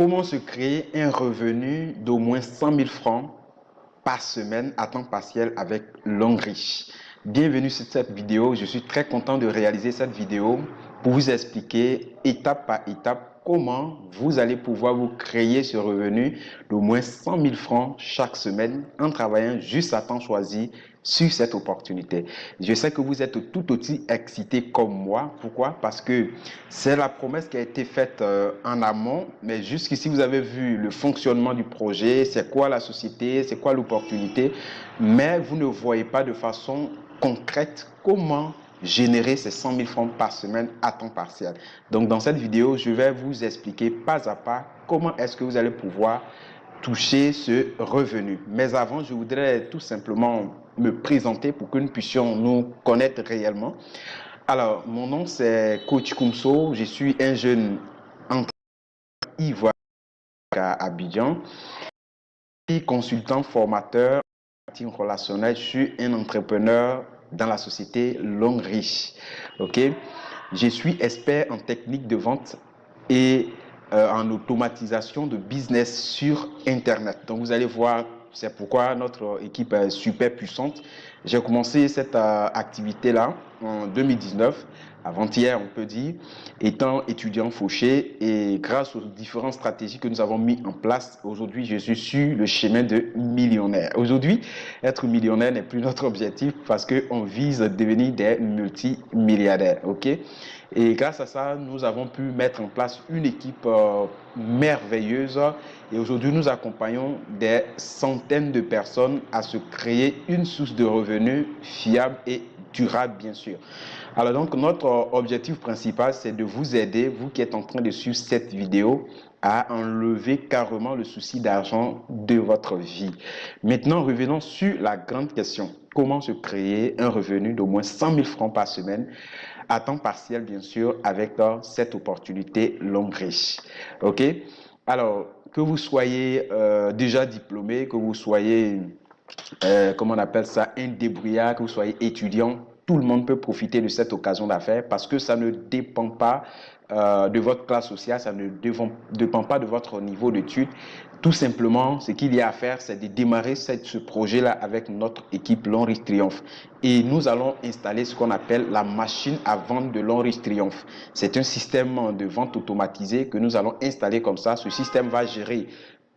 Comment se créer un revenu d'au moins 100 000 francs par semaine à temps partiel avec Longreach? Bienvenue sur cette vidéo. Je suis très content de réaliser cette vidéo pour vous expliquer étape par étape comment vous allez pouvoir vous créer ce revenu d'au moins 100 000 francs chaque semaine en travaillant juste à temps choisi sur cette opportunité. Je sais que vous êtes tout aussi excité comme moi. Pourquoi? Parce que c'est la promesse qui a été faite en amont, mais jusqu'ici vous avez vu le fonctionnement du projet, c'est quoi la société, c'est quoi l'opportunité, mais vous ne voyez pas de façon concrète comment générer ces 100 000 francs par semaine à temps partiel. Donc dans cette vidéo, je vais vous expliquer pas à pas comment est-ce que vous allez pouvoir toucher ce revenu. Mais avant, je voudrais tout simplement me présenter pour que nous puissions nous connaître réellement. Alors, mon nom c'est Coach Koumso, je suis un jeune entrepreneur ivoirien à Abidjan, consultant formateur en marketing relationnel. Je suis un entrepreneur dans la société Longreach. Ok, je suis expert en technique de vente et en automatisation de business sur Internet. Donc, vous allez voir, c'est pourquoi notre équipe est super puissante. J'ai commencé cette activité-là en 2019, avant-hier on peut dire, étant étudiant fauché, et grâce aux différentes stratégies que nous avons mis en place, aujourd'hui je suis sur le chemin de millionnaire. Aujourd'hui, être millionnaire n'est plus notre objectif parce qu'on vise à devenir des multimilliardaires. Ok? Et grâce à ça, nous avons pu mettre en place une équipe merveilleuse. Et aujourd'hui, nous accompagnons des centaines de personnes à se créer une source de revenus fiable et durable, bien sûr. Alors donc, notre objectif principal, c'est de vous aider, vous qui êtes en train de suivre cette vidéo, à enlever carrément le souci d'argent de votre vie. Maintenant, revenons sur la grande question. Comment se créer un revenu d'au moins 100 000 francs par semaine à temps partiel, bien sûr, avec cette opportunité Longreach. OK? Alors, que vous soyez déjà diplômé, que vous soyez, comment on appelle ça, un débrouillard, que vous soyez étudiant, tout le monde peut profiter de cette occasion d'affaires parce que ça ne dépend pas de votre classe sociale, ça ne dépend pas de votre niveau d'études. Tout simplement, ce qu'il y a à faire, c'est de démarrer ce projet-là avec notre équipe Longreach Triomphe. Et nous allons installer ce qu'on appelle la machine à vendre de Longreach Triomphe. C'est un système de vente automatisé que nous allons installer comme ça. Ce système va gérer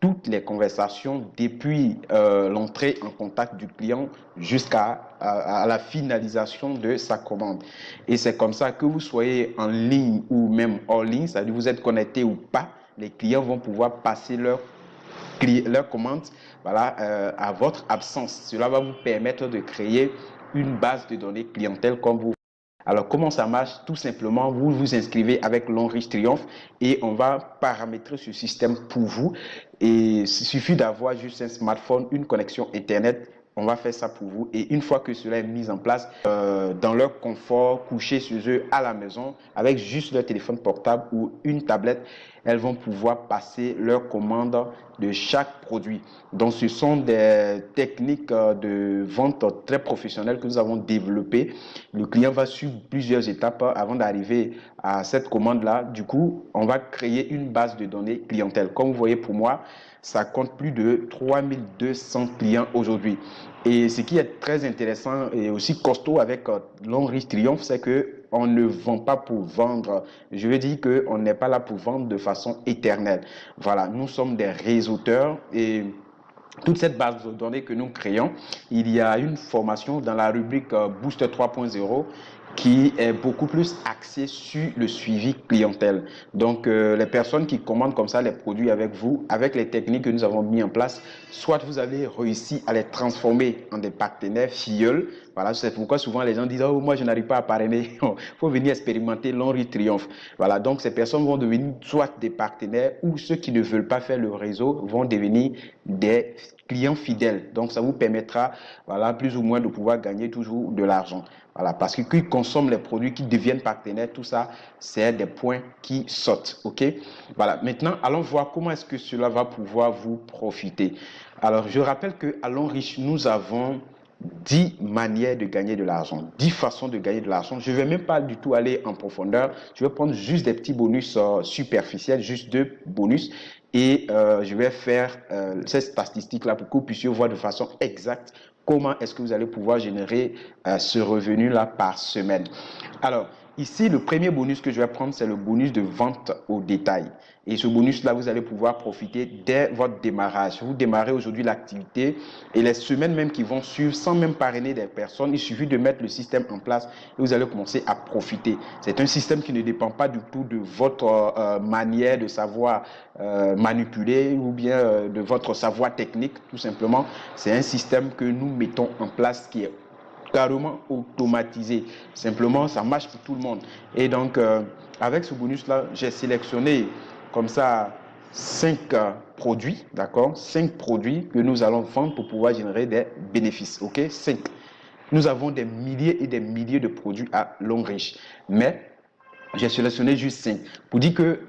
toutes les conversations depuis l'entrée en contact du client jusqu'à la finalisation de sa commande. Et c'est comme ça que vous soyez en ligne ou même hors ligne, c'est-à-dire vous êtes connecté ou pas, les clients vont pouvoir passer leur commande, voilà, à votre absence. Cela va vous permettre de créer une base de données clientèle comme vous. Alors, comment ça marche? Tout simplement, vous vous inscrivez avec Longreach Triomphe et on va paramétrer ce système pour vous. Et il suffit d'avoir juste un smartphone, une connexion Internet. On va faire ça pour vous. Et une fois que cela est mis en place, dans leur confort, couché chez eux à la maison, avec juste leur téléphone portable ou une tablette, elles vont pouvoir passer leur commande de chaque produit. Donc, ce sont des techniques de vente très professionnelles que nous avons développées. Le client va suivre plusieurs étapes avant d'arriver à cette commande-là. Du coup, on va créer une base de données clientèle. Comme vous voyez, pour moi, ça compte plus de 3200 clients aujourd'hui. Et ce qui est très intéressant et aussi costaud avec Longreach Triomphe, c'est qu'on ne vend pas pour vendre. Je veux dire qu'on n'est pas là pour vendre de façon éternelle. Voilà, nous sommes des réseauteurs et toute cette base de données que nous créons, il y a une formation dans la rubrique Booster 3.0 qui est beaucoup plus axée sur le suivi clientèle. Donc, les personnes qui commandent comme ça les produits avec vous, avec les techniques que nous avons mis en place, soit vous avez réussi à les transformer en des partenaires filleuls. Voilà, c'est pourquoi souvent les gens disent « Oh, moi, je n'arrive pas à parrainer. » Il faut venir expérimenter Longreach Triomphe. Voilà, donc ces personnes vont devenir soit des partenaires ou ceux qui ne veulent pas faire le réseau vont devenir des clients fidèles. Donc, ça vous permettra, voilà, plus ou moins de pouvoir gagner toujours de l'argent. Voilà, parce que qui consomment les produits, qui deviennent partenaires, tout ça, c'est des points qui sautent. OK? Voilà, maintenant, allons voir comment est-ce que cela va pouvoir vous profiter. Alors, je rappelle qu'à Longreach, nous avons 10 manières de gagner de l'argent, 10 façons de gagner de l'argent. Je ne vais même pas du tout aller en profondeur. Je vais prendre juste des petits bonus superficiels, juste 2 bonus. Et je vais faire ces statistiques-là pour que vous puissiez voir de façon exacte comment est-ce que vous allez pouvoir générer ce revenu-là par semaine. Alors, ici, le premier bonus que je vais prendre, c'est le bonus de vente au détail. Et ce bonus-là, vous allez pouvoir profiter dès votre démarrage. Vous démarrez aujourd'hui l'activité et les semaines même qui vont suivre, sans même parrainer des personnes, il suffit de mettre le système en place et vous allez commencer à profiter. C'est un système qui ne dépend pas du tout de votre manière de savoir manipuler ou bien de votre savoir technique, tout simplement. C'est un système que nous mettons en place qui est carrément automatisé. Simplement, ça marche pour tout le monde. Et donc, avec ce bonus-là, j'ai sélectionné comme ça 5 produits, d'accord? 5 produits que nous allons vendre pour pouvoir générer des bénéfices, ok? 5. Nous avons des milliers et des milliers de produits à Longreach, mais j'ai sélectionné juste 5. Pour dire que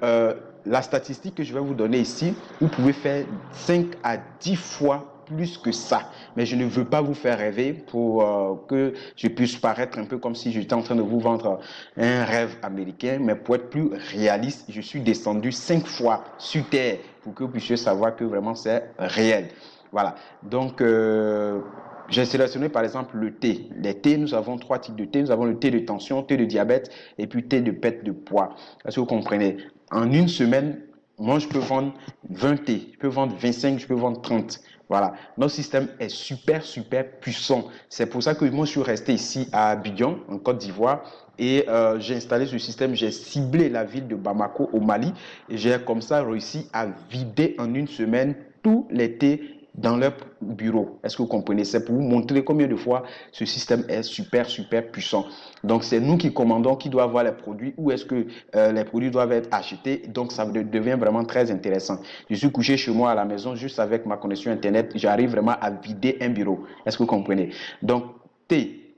la statistique que je vais vous donner ici, vous pouvez faire 5 à 10 fois plus que ça. Mais je ne veux pas vous faire rêver pour que je puisse paraître un peu comme si j'étais en train de vous vendre un rêve américain. Mais pour être plus réaliste, je suis descendu 5 fois sur Terre pour que vous puissiez savoir que vraiment c'est réel. Voilà. Donc, j'ai sélectionné par exemple le thé. Les thés, nous avons 3 types de thé. Nous avons le thé de tension, thé de diabète et puis thé de perte de poids. Est-ce que vous comprenez? En une semaine, moi je peux vendre 20 thés, je peux vendre 25, je peux vendre 30. Voilà, notre système est super puissant. C'est pour ça que moi je suis resté ici à Abidjan, en Côte d'Ivoire, et j'ai installé ce système, j'ai ciblé la ville de Bamako au Mali, et j'ai comme ça réussi à vider en une semaine tous les thés dans leur bureau. Est-ce que vous comprenez? C'est pour vous montrer combien de fois ce système est super puissant. Donc, c'est nous qui commandons qui doit avoir les produits, où est-ce que les produits doivent être achetés. Donc, ça devient vraiment très intéressant. Je suis couché chez moi à la maison, juste avec ma connexion Internet, j'arrive vraiment à vider un bureau. Est-ce que vous comprenez? Donc, thé,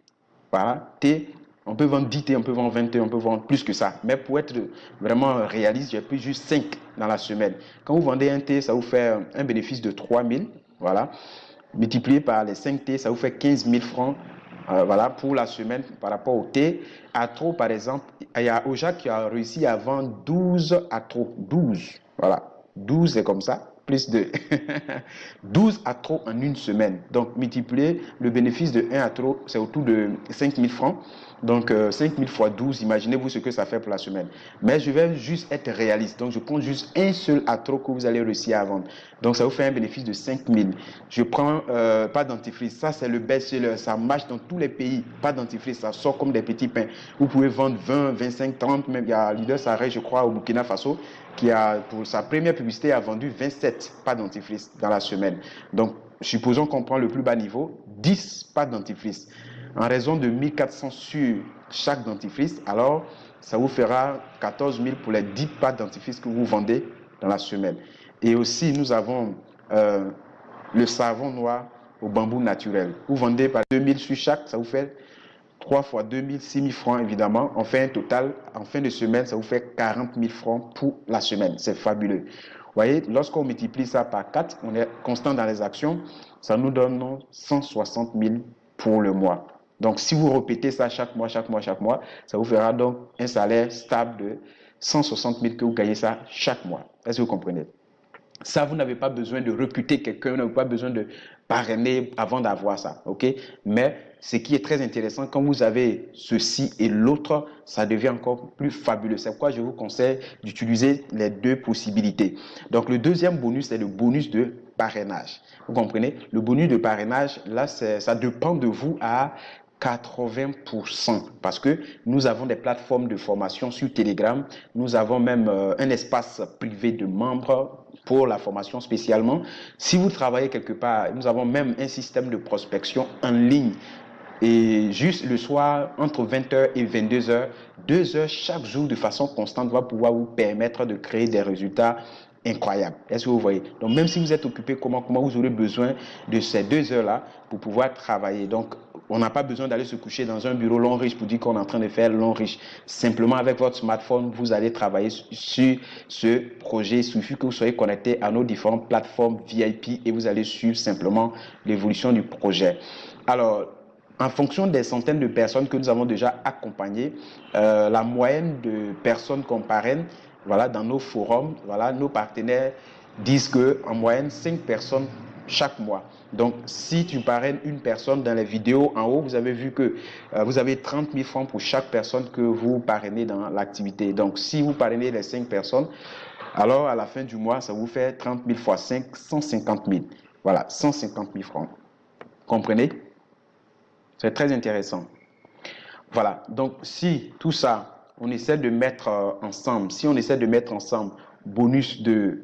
voilà, thé, on peut vendre 10 thé, on peut vendre 20 thé, on peut vendre plus que ça. Mais pour être vraiment réaliste, j'ai pris juste 5 dans la semaine. Quand vous vendez un thé, ça vous fait un bénéfice de 3 000. Voilà. Multiplié par les 5 thé, ça vous fait 15 000 francs. Voilà, pour la semaine par rapport au thé. Atro, par exemple, il y a Oja qui a réussi à vendre 12 Atro. 12. Voilà. 12, c'est comme ça. Plus de 12 Atro en une semaine. Donc, multiplier le bénéfice de 1 Atro, c'est autour de 5 000 francs. Donc, 5 000 fois 12, imaginez-vous ce que ça fait pour la semaine. Mais je vais juste être réaliste. Donc, je prends juste un seul Atro que vous allez réussir à vendre. Donc, ça vous fait un bénéfice de 5 000. Je prends pas dentifrice. Ça, c'est le best-seller. Ça marche dans tous les pays. Pas dentifrice, ça sort comme des petits pains. Vous pouvez vendre 20, 25, 30. Même, il y a Leader Sarré, je crois, au Burkina Faso, qui a, pour sa première publicité, a vendu 27 pas dentifrice dans la semaine. Donc, supposons qu'on prend le plus bas niveau, 10 pas dentifrice. En raison de 1 400 sur chaque dentifrice, alors ça vous fera 14 000 pour les 10 pas dentifrice que vous vendez dans la semaine. Et aussi, nous avons le savon noir au bambou naturel. Vous vendez par 2 000 sur chaque, ça vous fait 3 fois 2 000, 6 000 francs évidemment. On fait un total, en fin de semaine, ça vous fait 40 000 francs pour la semaine. C'est fabuleux. Vous voyez, lorsqu'on multiplie ça par 4, on est constant dans les actions, ça nous donne 160 000 pour le mois. Donc, si vous répétez ça chaque mois, ça vous fera donc un salaire stable de 160 000 que vous gagnez ça chaque mois. Est-ce que vous comprenez? Ça, vous n'avez pas besoin de recruter quelqu'un, vous n'avez pas besoin de parrainer avant d'avoir ça, ok? Mais ce qui est très intéressant, quand vous avez ceci et l'autre, ça devient encore plus fabuleux. C'est pourquoi je vous conseille d'utiliser les deux possibilités. Donc, le deuxième bonus, c'est le bonus de parrainage. Vous comprenez? Le bonus de parrainage, là, ça dépend de vous à 80% parce que nous avons des plateformes de formation sur Telegram. Nous avons même un espace privé de membres pour la formation spécialement. Si vous travaillez quelque part, nous avons même un système de prospection en ligne. Et juste le soir, entre 20h et 22h, 2 heures chaque jour de façon constante va pouvoir vous permettre de créer des résultats incroyables. Est-ce que vous voyez? Donc, même si vous êtes occupé, comment vous aurez besoin de ces 2 heures-là pour pouvoir travailler. Donc, On n'a pas besoin d'aller se coucher dans un bureau long riche pour dire qu'on est en train de faire long riche. Simplement, avec votre smartphone, vous allez travailler sur ce projet. Il suffit que vous soyez connecté à nos différentes plateformes VIP et vous allez suivre simplement l'évolution du projet. Alors, en fonction des centaines de personnes que nous avons déjà accompagnées, la moyenne de personnes qu'on parraine, voilà, dans nos forums, voilà, nos partenaires disent qu'en moyenne, 5 personnes chaque mois. Donc, si tu parraines une personne dans les vidéos en haut, vous avez vu que vous avez 30 000 francs pour chaque personne que vous parrainez dans l'activité. Donc, si vous parrainez les 5 personnes, alors à la fin du mois, ça vous fait 30 000 fois 5, 150 000. Voilà, 150 000 francs. Comprenez? C'est très intéressant. Voilà, donc si tout ça, on essaie de mettre ensemble, si on essaie de mettre ensemble bonus de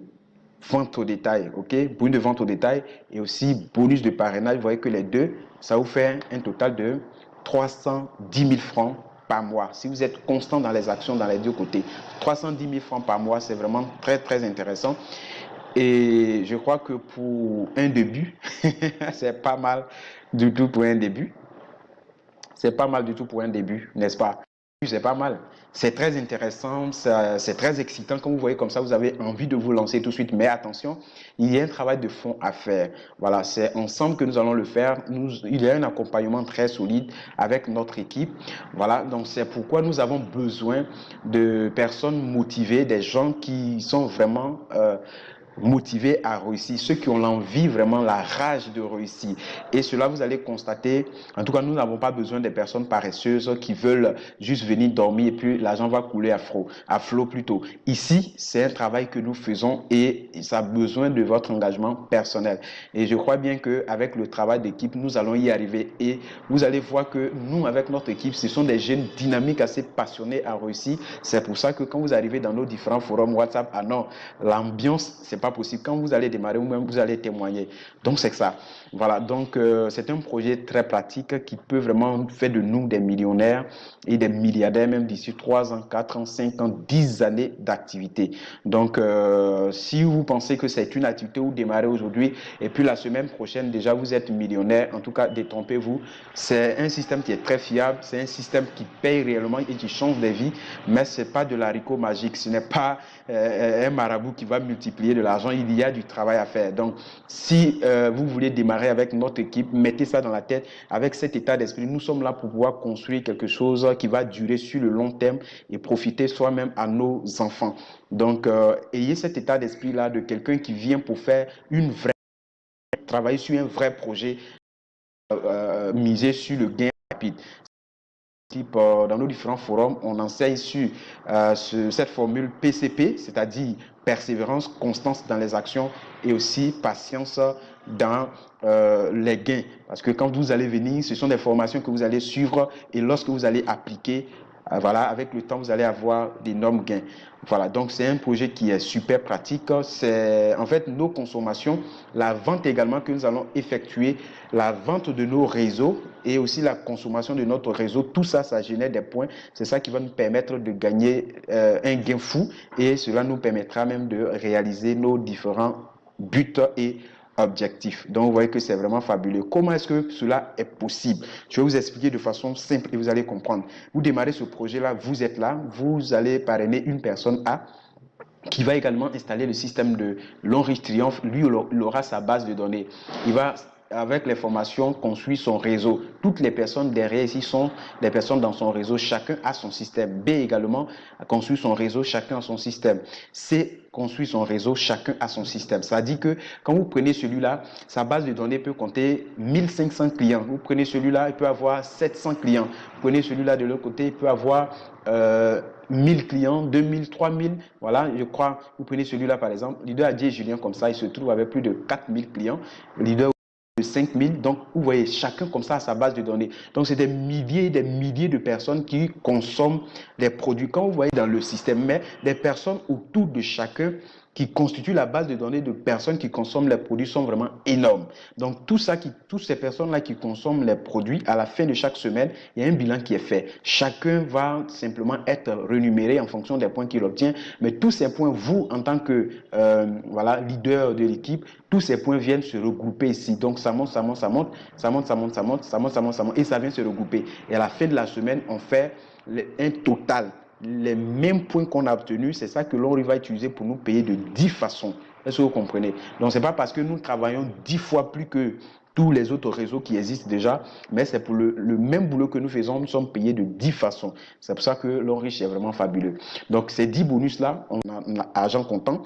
vente au détail, ok, bonus de vente au détail et aussi bonus de parrainage, vous voyez que les deux, ça vous fait un total de 310 000 francs par mois. Si vous êtes constant dans les actions dans les deux côtés, 310 000 francs par mois, c'est vraiment très, très intéressant. Et je crois que pour un début, c'est pas mal du tout pour un début. C'est pas mal du tout pour un début, n'est-ce pas? C'est pas mal. C'est très intéressant, c'est très excitant. Quand vous voyez comme ça, vous avez envie de vous lancer tout de suite. Mais attention, il y a un travail de fond à faire. Voilà, c'est ensemble que nous allons le faire. Il y a un accompagnement très solide avec notre équipe. Voilà, donc c'est pourquoi nous avons besoin de personnes motivées, des gens qui sont vraiment motivés à réussir, ceux qui ont l'envie, vraiment la rage de réussir. Et cela, vous allez constater, en tout cas, nous n'avons pas besoin des personnes paresseuses qui veulent juste venir dormir et puis l'argent va couler à flot plutôt. Ici, c'est un travail que nous faisons et ça a besoin de votre engagement personnel. Et je crois bien qu'avec le travail d'équipe, nous allons y arriver. Et vous allez voir que nous, avec notre équipe, ce sont des jeunes dynamiques, assez passionnés à réussir. C'est pour ça que quand vous arrivez dans nos différents forums WhatsApp, ah non, l'ambiance, c'est pas possible. Quand vous allez démarrer, vous-même, vous allez témoigner. Donc, c'est ça. Voilà. Donc, c'est un projet très pratique qui peut vraiment faire de nous des millionnaires et des milliardaires, même d'ici 3 ans, 4 ans, 5 ans, 10 années d'activité. Donc, si vous pensez que c'est une activité où vous démarrez aujourd'hui et puis la semaine prochaine, déjà, vous êtes millionnaire, en tout cas, détrompez-vous. C'est un système qui est très fiable. C'est un système qui paye réellement et qui change des vies, mais ce n'est pas de l'haricot magique. Ce n'est pas un marabout qui va multiplier de l'argent. Il y a du travail à faire. Donc, si vous voulez démarrer avec notre équipe, mettez ça dans la tête. Avec cet état d'esprit, nous sommes là pour pouvoir construire quelque chose qui va durer sur le long terme et profiter soi-même à nos enfants. Donc, ayez cet état d'esprit-là de quelqu'un qui vient pour faire travailler sur un vrai projet, miser sur le gain rapide. Dans nos différents forums, on enseigne sur cette formule PCP, c'est-à-dire persévérance, constance dans les actions et aussi patience dans les gains. Parce que quand vous allez venir, ce sont des formations que vous allez suivre et lorsque vous allez appliquer, voilà, avec le temps, vous allez avoir d'énormes gains. Voilà, donc c'est un projet qui est super pratique. C'est en fait nos consommations, la vente également que nous allons effectuer, la vente de nos réseaux et aussi la consommation de notre réseau. Tout ça, ça génère des points. C'est ça qui va nous permettre de gagner un gain fou et cela nous permettra même de réaliser nos différents buts et objectif. Donc, vous voyez que c'est vraiment fabuleux. Comment est-ce que cela est possible? Je vais vous expliquer de façon simple et vous allez comprendre. Vous démarrez ce projet-là, vous êtes là, vous allez parrainer une personne A qui va également installer le système de Long Riche Triomphe. Lui, il aura sa base de données. Il va, avec les formations, construire son réseau. Toutes les personnes derrière ici sont des personnes dans son réseau. Chacun a son système. B également a construit son réseau. Chacun a son système. C construit son réseau. Chacun a son système. Ça dit que quand vous prenez celui-là, sa base de données peut compter 1500 clients. Vous prenez celui-là, il peut avoir 700 clients. Vous prenez celui-là de l'autre côté, il peut avoir 1000 clients, 2000, 3000, voilà, je crois, vous prenez celui-là par exemple, leader Adier Julien comme ça, il se trouve avec plus de 4000 clients, leader de 5000, donc vous voyez, chacun comme ça a sa base de données. Donc c'est des milliers de personnes qui consomment les produits, quand vous voyez dans le système, mais des personnes autour de chacun qui constituent la base de données de personnes qui consomment les produits sont vraiment énormes. Donc, toutes ces personnes-là qui consomment les produits, à la fin de chaque semaine, il y a un bilan qui est fait. Chacun va simplement être rémunéré en fonction des points qu'il obtient. Mais tous ces points, vous, en tant que leader de l'équipe, tous ces points viennent se regrouper ici. Donc, ça monte, ça monte, ça monte, ça monte, ça monte, ça monte, ça monte, ça monte, ça monte, et ça vient se regrouper. Et à la fin de la semaine, on fait un total. Les mêmes points qu'on a obtenus, c'est ça que l'on va utiliser pour nous payer de 10 façons. Est-ce que vous comprenez? Donc, ce n'est pas parce que nous travaillons 10 fois plus que tous les autres réseaux qui existent déjà, mais c'est pour le même boulot que nous faisons, nous sommes payés de 10 façons. C'est pour ça que l'Enriche est vraiment fabuleux. Donc, ces 10 bonus-là, on a argent comptant.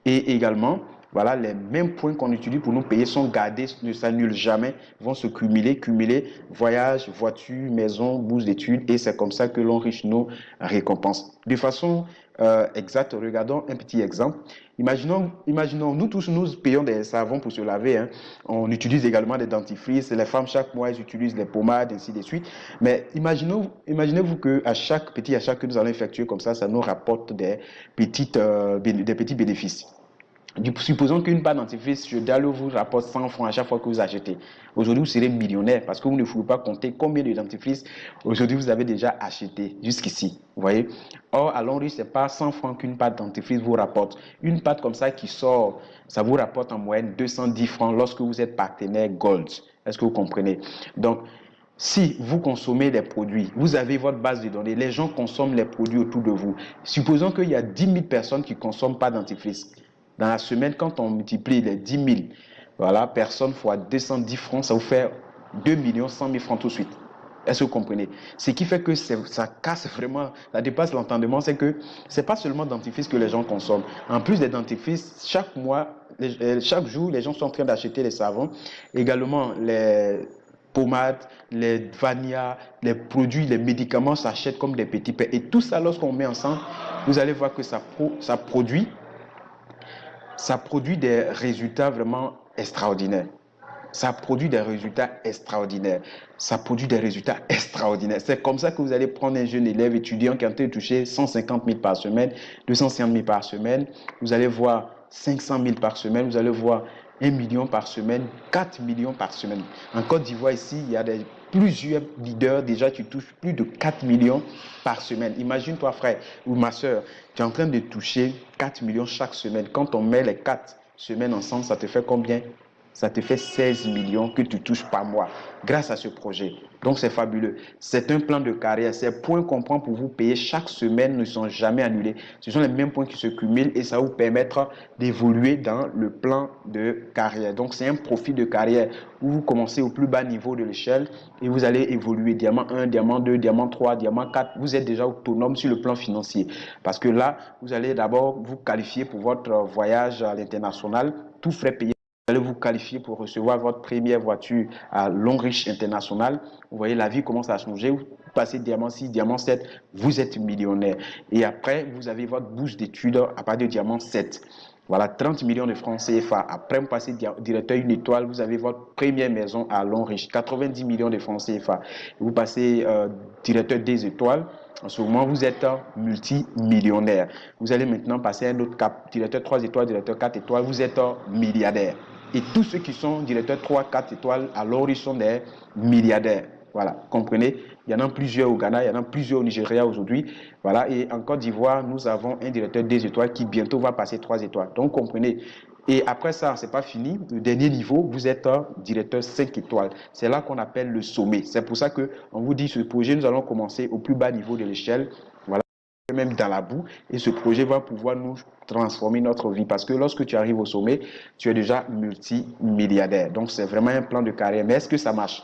Et également, voilà, les mêmes points qu'on utilise pour nous payer sont gardés, ne s'annulent jamais, vont se cumuler, voyage, voiture, maison, bourse d'études, et c'est comme ça que l'Enriche nous récompense. De façon exacte, regardons un petit exemple. Imaginons, nous tous, nous payons des savons pour se laver. Hein. On utilise également des dentifrices. Les femmes, chaque mois, elles utilisent des pommades, ainsi de suite. Mais imaginez-vous qu'à chaque petit achat que nous allons effectuer comme ça nous rapporte des petits bénéfices. Supposons qu'une pâte dentifrice Jodalo vous rapporte 100 francs à chaque fois que vous achetez. Aujourd'hui, vous serez millionnaire parce que vous ne pouvez pas compter combien de dentifrices aujourd'hui vous avez déjà acheté jusqu'ici. Vous voyez? Or, à Londres, ce n'est pas 100 francs qu'une pâte dentifrice vous rapporte. Une pâte comme ça qui sort, ça vous rapporte en moyenne 210 francs lorsque vous êtes partenaire Gold. Est-ce que vous comprenez? Donc, si vous consommez des produits, vous avez votre base de données, les gens consomment les produits autour de vous. Supposons qu'il y a 10 000 personnes qui ne consomment pas de dentifrice. Dans la semaine, quand on multiplie les 10 000 voilà, personnes fois 210 francs, ça vous fait 2 100 000 francs tout de suite. Est-ce que vous comprenez? Ce qui fait que ça casse vraiment, ça dépasse l'entendement, c'est que ce n'est pas seulement dentifrice que les gens consomment. En plus des dentifrices, chaque mois, chaque jour, les gens sont en train d'acheter les savons. Également, les pommades, les vanillas, les produits, les médicaments s'achètent comme des petits pains. Et tout ça, lorsqu'on met ensemble, vous allez voir que ça produit des résultats vraiment extraordinaires. Ça produit des résultats extraordinaires. C'est comme ça que vous allez prendre un jeune élève étudiant qui est en train de toucher 150 000 par semaine, 250 000 par semaine. Vous allez voir 500 000 par semaine. Vous allez voir 1 million par semaine, 4 millions par semaine. En Côte d'Ivoire, ici, il y a plusieurs leaders. Déjà, tu touches plus de 4 millions par semaine. Imagine-toi, frère ou ma soeur, tu es en train de toucher 4 millions chaque semaine. Quand on met les 4 semaines ensemble, ça te fait combien? Ça te fait 16 millions que tu touches par mois grâce à ce projet. Donc, c'est fabuleux. C'est un plan de carrière. Ces points qu'on prend pour vous payer chaque semaine ne sont jamais annulés. Ce sont les mêmes points qui se cumulent et ça va vous permettre d'évoluer dans le plan de carrière. Donc, c'est un profil de carrière où vous commencez au plus bas niveau de l'échelle et vous allez évoluer diamant 1, diamant 2, diamant 3, diamant 4. Vous êtes déjà autonome sur le plan financier. Parce que là, vous allez d'abord vous qualifier pour votre voyage à l'international, tout frais payé. Vous allez vous qualifier pour recevoir votre première voiture à Longriche International. Vous voyez, la vie commence à changer. Vous passez diamant 6, diamant 7, vous êtes millionnaire. Et après, vous avez votre bourse d'études à partir de diamant 7. Voilà, 30 millions de francs CFA. Après, vous passez directeur une étoile, vous avez votre première maison à Longriche, 90 millions de francs CFA. Vous passez directeur des étoiles. En ce moment, vous êtes multimillionnaire. Vous allez maintenant passer à un autre cap, directeur 3 étoiles, directeur 4 étoiles, vous êtes milliardaire. Et tous ceux qui sont directeurs 3, 4 étoiles, alors ils sont des milliardaires. Voilà, comprenez? Il y en a plusieurs au Ghana, il y en a plusieurs au Nigeria aujourd'hui. Voilà, et en Côte d'Ivoire, nous avons un directeur 2 étoiles qui bientôt va passer 3 étoiles. Donc, comprenez? Et après ça, ce n'est pas fini. Le dernier niveau, vous êtes directeur 5 étoiles. C'est là qu'on appelle le sommet. C'est pour ça qu'on vous dit, ce projet, nous allons commencer au plus bas niveau de l'échelle. Voilà, même dans la boue. Et ce projet va pouvoir nous transformer notre vie. Parce que lorsque tu arrives au sommet, tu es déjà multimilliardaire. Donc, c'est vraiment un plan de carrière. Mais est-ce que ça marche?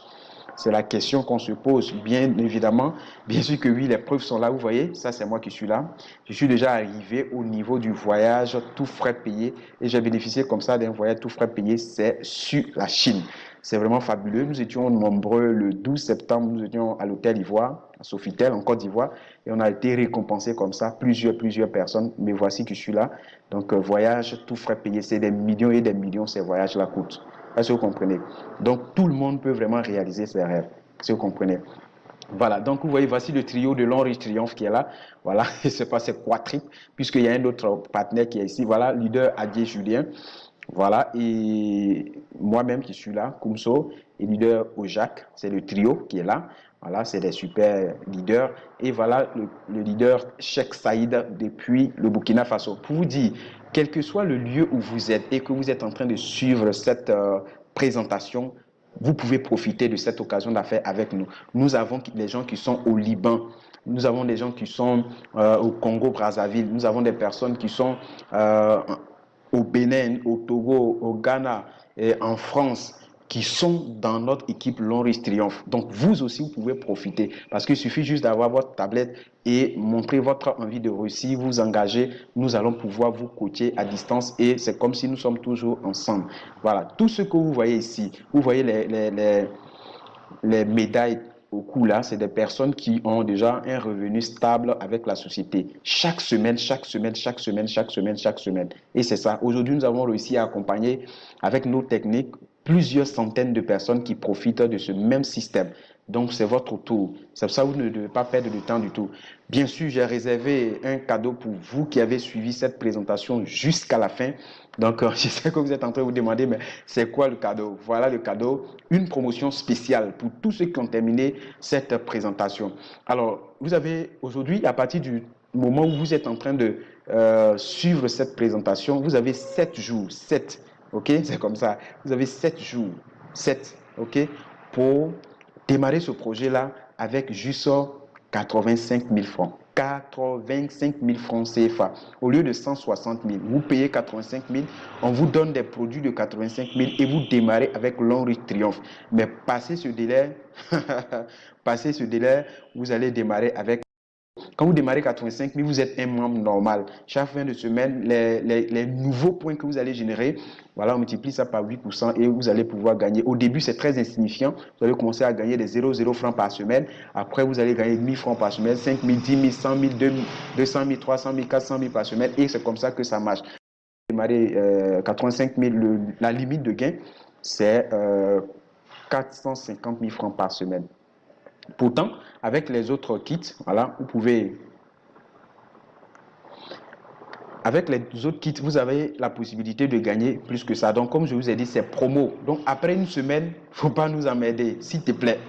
C'est la question qu'on se pose, bien évidemment. Bien sûr que oui, les preuves sont là, vous voyez, ça c'est moi qui suis là. Je suis déjà arrivé au niveau du voyage, tout frais payé, et j'ai bénéficié comme ça d'un voyage tout frais payé, c'est sur la Chine. C'est vraiment fabuleux. Nous étions nombreux le 12 septembre, nous étions à l'hôtel Ivoire, à Sofitel, en Côte d'Ivoire, et on a été récompensés comme ça, plusieurs personnes, mais voici que je suis là. Donc, voyage tout frais payé, c'est des millions et des millions ces voyages-là coûtent. Est-ce que vous comprenez? Donc, tout le monde peut vraiment réaliser ses rêves. Est-ce que vous comprenez? Voilà, donc vous voyez, voici le trio de Longriche Triomphe qui est là. Voilà, c'est pas c'est quadruple, puisqu'il y a un autre partenaire qui est ici. Voilà, leader Adier Julien. Voilà, et moi-même qui suis là, Koumso, et leader Ojak, c'est le trio qui est là. Voilà, c'est des super leaders. Et voilà le leader Cheikh Saïd depuis le Burkina Faso. Pour vous dire, quel que soit le lieu où vous êtes et que vous êtes en train de suivre cette présentation, vous pouvez profiter de cette occasion d'affaires avec nous. Nous avons des gens qui sont au Liban, nous avons des gens qui sont au Congo-Brazzaville, nous avons des personnes qui sont au Bénin, au Togo, au Ghana et en France, qui sont dans notre équipe Long Riche Triomphe. Donc, vous aussi, vous pouvez profiter parce qu'il suffit juste d'avoir votre tablette et montrer votre envie de réussir, vous engager. Nous allons pouvoir vous coacher à distance et c'est comme si nous sommes toujours ensemble. Voilà, tout ce que vous voyez ici, vous voyez les médailles au cou là, c'est des personnes qui ont déjà un revenu stable avec la société. Chaque semaine, chaque semaine, chaque semaine, chaque semaine, chaque semaine. Et c'est ça. Aujourd'hui, nous avons réussi à accompagner avec nos techniques plusieurs centaines de personnes qui profitent de ce même système. Donc, c'est votre tour. C'est pour ça que vous ne devez pas perdre de temps du tout. Bien sûr, j'ai réservé un cadeau pour vous qui avez suivi cette présentation jusqu'à la fin. Donc, je sais que vous êtes en train de vous demander, mais c'est quoi le cadeau? Voilà le cadeau, une promotion spéciale pour tous ceux qui ont terminé cette présentation. Alors, vous avez aujourd'hui, à partir du moment où vous êtes en train de suivre cette présentation, vous avez 7 jours, 7, ok? C'est comme ça. Vous avez 7 jours, 7, ok? Pour démarrer ce projet-là avec juste 85 000 francs. 85 000 francs CFA. Au lieu de 160 000, vous payez 85 000, on vous donne des produits de 85 000 et vous démarrez avec Long Riche Triomphe. Mais passez ce délai, passez ce délai, vous allez démarrer avec... Quand vous démarrez 85 000, vous êtes un membre normal. Chaque fin de semaine, les nouveaux points que vous allez générer, voilà, on multiplie ça par 8% et vous allez pouvoir gagner. Au début, c'est très insignifiant. Vous allez commencer à gagner des 0,0 francs par semaine. Après, vous allez gagner 1000 francs par semaine, 5 000, 10 000, 100 000, 200 000, 300 000, 400 000 par semaine. Et c'est comme ça que ça marche. Démarrer 85 000, la limite de gain, c'est 450 000 francs par semaine. Pourtant, avec les autres kits, voilà, vous pouvez... Avec les autres kits, vous avez la possibilité de gagner plus que ça. Donc, comme je vous ai dit, c'est promo. Donc, après une semaine, il ne faut pas nous emmerder, s'il te plaît.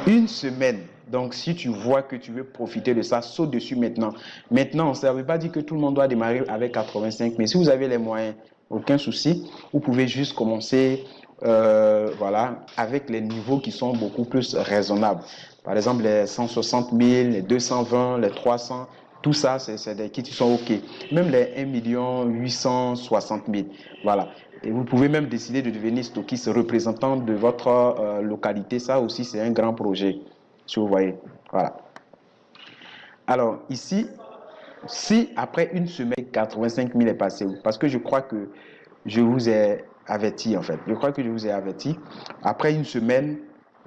Une semaine. Donc, si tu vois que tu veux profiter de ça, saute dessus maintenant. Maintenant, ça ne veut pas dire que tout le monde doit démarrer avec 85, mais si vous avez les moyens, aucun souci, vous pouvez juste commencer voilà, avec les niveaux qui sont beaucoup plus raisonnables. Par exemple, les 160 000, les 220, les 300, tout ça, c'est des kits qui sont OK. Même les 1 860 000, voilà. Et vous pouvez même décider de devenir stockiste représentant de votre localité. Ça aussi, c'est un grand projet, si vous voyez. Voilà. Alors, ici, si après une semaine, 85 000 est passé, parce que je crois que je vous ai averti, en fait. Je crois que je vous ai averti. Après une semaine,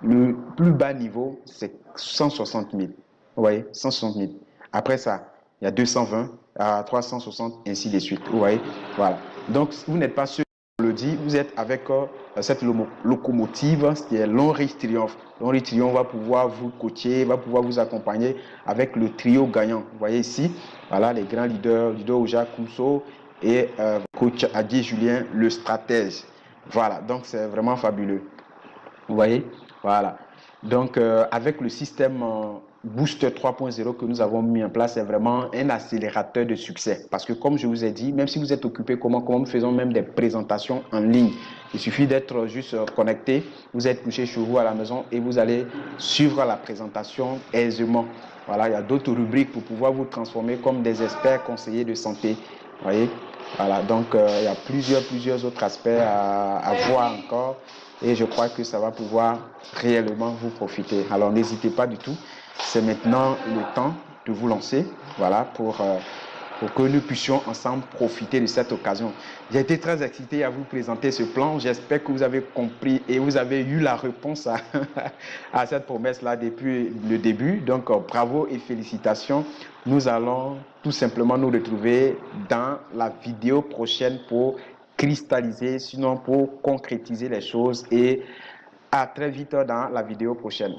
le plus bas niveau, c'est 160 000. Vous voyez, 160 000. Après ça, il y a 220 à 360, ainsi de suite. Vous voyez, voilà. Donc, vous n'êtes pas sûr, je le dis, vous êtes avec cette locomotive qui est Long Riche Triomphe. Long Riche Triomphe va pouvoir vous coacher, va pouvoir vous accompagner avec le trio gagnant. Vous voyez ici, voilà les grands leaders Oja Koumso et coach Adier Julien, le stratège. Voilà, donc c'est vraiment fabuleux. Vous voyez, voilà. Donc, avec le système Booster 3.0 que nous avons mis en place, c'est vraiment un accélérateur de succès. Parce que comme je vous ai dit, même si vous êtes occupé, comment nous faisons même des présentations en ligne. Il suffit d'être juste connecté, vous êtes couché chez vous à la maison et vous allez suivre la présentation aisément. Voilà, il y a d'autres rubriques pour pouvoir vous transformer comme des experts conseillers de santé. Vous voyez, voilà, donc il y a plusieurs autres aspects à voir encore. Et je crois que ça va pouvoir réellement vous profiter. Alors, n'hésitez pas du tout. C'est maintenant le temps de vous lancer, voilà, pour que nous puissions ensemble profiter de cette occasion. J'ai été très excité à vous présenter ce plan. J'espère que vous avez compris et vous avez eu la réponse à cette promesse-là depuis le début. Donc, bravo et félicitations. Nous allons tout simplement nous retrouver dans la vidéo prochaine pour cristalliser, sinon pour concrétiser les choses, et à très vite dans la vidéo prochaine.